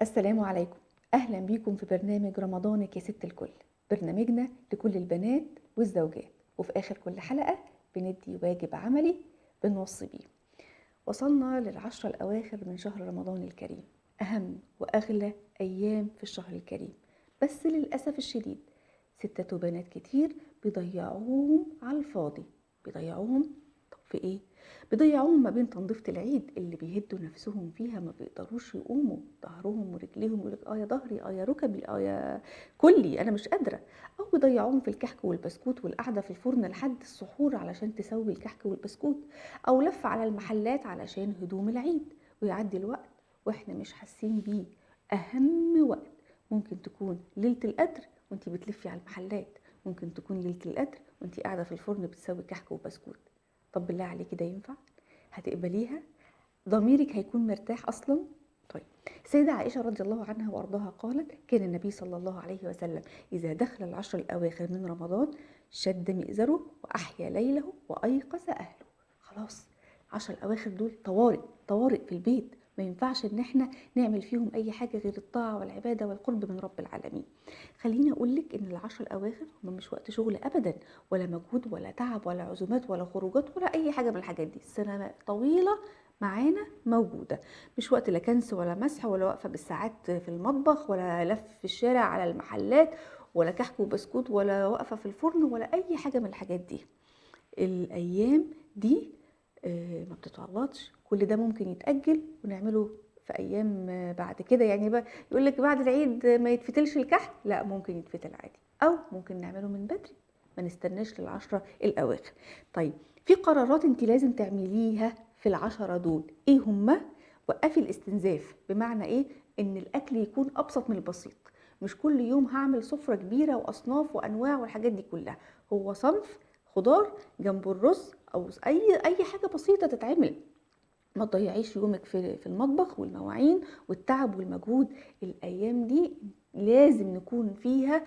السلام عليكم. أهلا بيكم في برنامج رمضانك يا ست الكل، برنامجنا لكل البنات والزوجات، وفي آخر كل حلقة بندي واجب عملي بنوصي بيه. وصلنا للعشرة الأواخر من شهر رمضان الكريم، أهم وأغلى أيام في الشهر الكريم، بس للأسف الشديد ستات وبنات كتير بيضيعوهم على الفاضي. بيضيعوهم طب في إيه؟ بيضيعوهم ما بين تنظيفة العيد اللي بيهدوا نفسهم فيها، ما بيقدروش يقوموا، ظهرهم ورجليهم يقولك يا ظهري يا ركبي يا كلي أنا مش قادرة. أو بيضيعوهم في الكحك والبسكوت والقعدة في الفرن لحد السحور علشان تسوي الكحك والبسكوت، أو لف على المحلات علشان هدوم العيد، ويعدي الوقت وإحنا مش حاسين بيه. أهم وقت ممكن تكون ليلة القدر وانتي بتلفي على المحلات، ممكن تكون ليلة القدر وانتي قاعدة في الفرن بتسوي كحك وبسكوت. طب بالله عليكي ده ينفع؟ هتقبليها؟ ضميرك هيكون مرتاح أصلا؟ طيب، السيدة عائشة رضي الله عنها وأرضاها قالت: كان النبي صلى الله عليه وسلم إذا دخل العشر الأواخر من رمضان شد مئزره وأحيا ليله وأيقظ أهله. خلاص، 10 الأواخر دول طوارئ، طوارئ في البيت، ما ينفعش ان احنا نعمل فيهم اي حاجة غير الطاعة والعبادة والقرب من رب العالمين. خليني اقولك ان ال10 الأواخر هم مش وقت شغل ابدا، ولا مجهود ولا تعب ولا عزومات ولا خروجات ولا اي حاجة من الحاجات دي. السنة طويلة معانا موجودة، مش وقت لا كنس ولا مسح ولا واقفة بالساعات في المطبخ ولا لف في الشارع على المحلات ولا كحك وبسكوت ولا واقفة في الفرن ولا اي حاجة من الحاجات دي. الايام دي ما بتتعوضش، كل ده ممكن يتأجل ونعمله في ايام بعد كده. يعني بقى يقول لك بعد العيد ما يتفتلش الكحك، لا ممكن يتفتل عادي، او ممكن نعمله من بدري، ما نستناش لل10 الأواخر. طيب، في قرارات انت لازم تعمليها في ال10 دول. ايه هما؟ وقفي الاستنزاف. بمعنى ايه؟ ان الاكل يكون ابسط من البسيط. مش كل يوم هعمل سفرة كبيرة واصناف وانواع والحاجات دي كلها. هو صنف خضار جنب الرز او اي حاجه بسيطه تتعمل. ما تضيعيش يومك في المطبخ والمواعين والتعب والمجهود. الايام دي لازم نكون فيها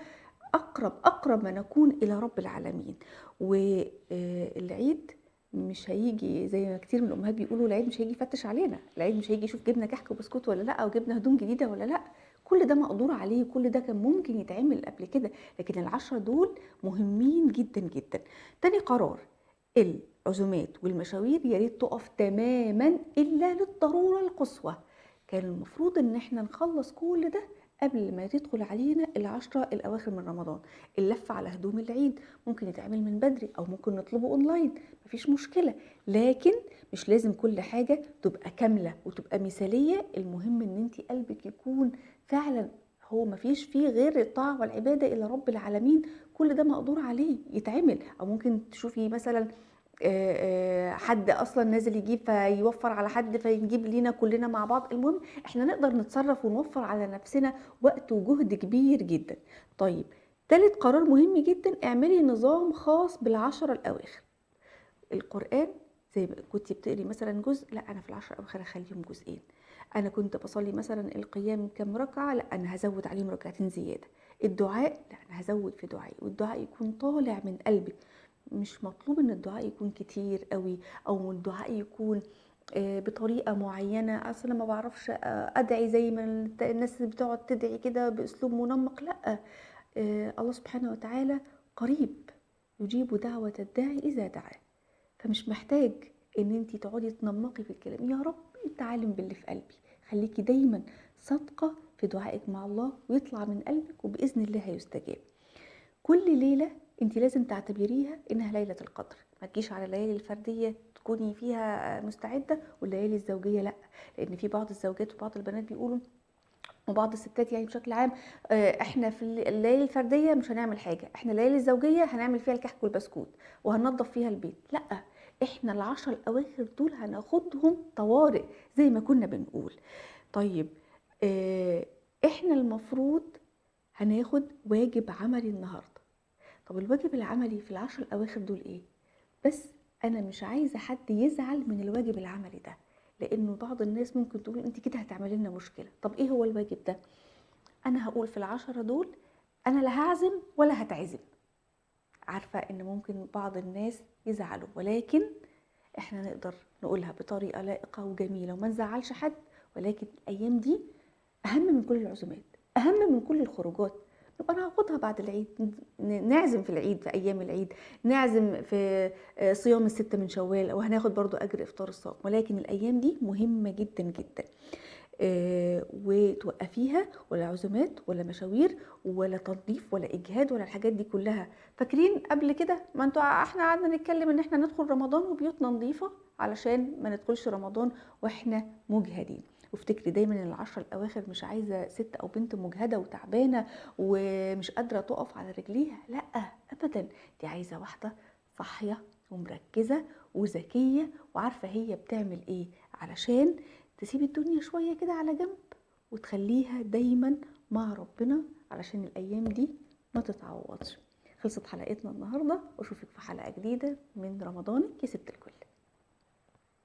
اقرب ما نكون الى رب العالمين. والعيد مش هيجي زي ما كتير من الامهات بيقولوا، العيد مش هيجي يفتش علينا، العيد مش هيجي يشوف جبنا كحك وبسكوت ولا لا، او جبنا هدوم جديده ولا لا. كل ده مقدور عليه، كل ده كان ممكن يتعمل قبل كده، لكن ال10 دول مهمين جدا جدا. تاني قرار: العزومات والمشاوير يا ريت تقف تماما الا للضروره القصوى. كان المفروض ان احنا نخلص كل ده قبل ما تدخل علينا ال10 الأواخر من رمضان. اللف على هدوم العيد ممكن يتعمل من بدري أو ممكن نطلبه أونلاين، مفيش مشكلة، لكن مش لازم كل حاجة تبقى كاملة وتبقى مثالية. المهم ان انت قلبك يكون فعلا هو مفيش فيه غير الطاعة والعبادة إلى رب العالمين. كل ده مقدور عليه يتعمل. أو ممكن تشوفي مثلا حد اصلا نازل يجيب فيوفر على حد فيجيب لينا كلنا مع بعض. المهم احنا نقدر نتصرف ونوفر على نفسنا وقت وجهد كبير جدا. طيب، تالت قرار مهم جدا: اعملي نظام خاص بال10 الأواخر. القرآن زي ما كنت بتقري مثلا جزء، لا انا في ال10 الأواخر هخليهم جزئين. انا كنت بصلي مثلا القيام كام ركعة، لا انا هزود عليهم ركعتين زيادة. الدعاء، لا انا هزود في دعائي، والدعاء يكون طالع من قلبي. مش مطلوب ان الدعاء يكون كتير قوي، او الدعاء يكون بطريقه معينه. اصلا ما بعرفش ادعي زي ما الناس اللي بتقعد تدعي كده باسلوب منمق، لا. الله سبحانه وتعالى قريب يجيب دعوه الداعي اذا دعاه. فمش محتاج ان انتي تقعدي تنمقي في الكلام. يا رب انت عالم باللي في قلبي. خليكي دايما صادقه في دعائك مع الله، ويطلع من قلبك وباذن الله هيستجاب. كل ليلة انت لازم تعتبريها انها ليلة القدر. ما تجيش على الليالي الفردية تكوني فيها مستعدة والليالي الزوجية لا. لان في بعض الزوجات وبعض البنات بيقولوا، وبعض الستات يعني بشكل عام، احنا في الليالي الفردية مش هنعمل حاجة، احنا الليالي الزوجية هنعمل فيها الكحك والبسكوت وهننظف فيها البيت. لا، احنا ال10 الأواخر دول هناخدهم طوارئ زي ما كنا بنقول. طيب، احنا المفروض هناخد واجب عملي النهارده. طب الواجب العملي في ال10 الأواخر دول ايه؟ بس انا مش عايزه حد يزعل من الواجب العملي ده، لانه بعض الناس ممكن تقول انت كده هتعملي لنا مشكله. طب ايه هو الواجب ده؟ انا هقول في ال10 دول انا لا هعزم ولا هتعزم. عارفه ان ممكن بعض الناس يزعلوا، ولكن احنا نقدر نقولها بطريقه لائقه وجميله وما نزعلش حد. ولكن الايام دي أهم من كل العزومات، أهم من كل الخروجات، نبقى نعوضها بعد العيد، نعزم في العيد في أيام العيد، نعزم في صيام الستة من شوال، وهناخد برضه أجر إفطار الصائم، ولكن الأيام دي مهمة جدًا، جدًا. وتوقّفيها، ولا عزومات ولا مشاوير ولا تنضيف ولا إجهاد ولا الحاجات دي كلّها. فاكرين قبل كده ما إحنا قعدنا نتكلّم إن إحنا ندخل رمضان وبيوتنا نضيفة علشان ما ندخلش رمضان وإحنا مُجهدين. وافتكري دايمًا إن ال10 الأواخر مش عايزة سِت أو بنت مُجهدة وتعبانة ومش قادرة تُقف على رجليها، لأ أبدًا، دي عايزة واحدة صاحية ومركّزة وذكية وعارفة هي بتعمل إيه، علشان تسيب الدنيا شوية كده على جنب وتخليها دايما مع ربنا علشان الأيام دي ما تتعوضش. خلصت حلقتنا النهاردة، واشوفك في حلقة جديدة من رمضانك يا ست الكل.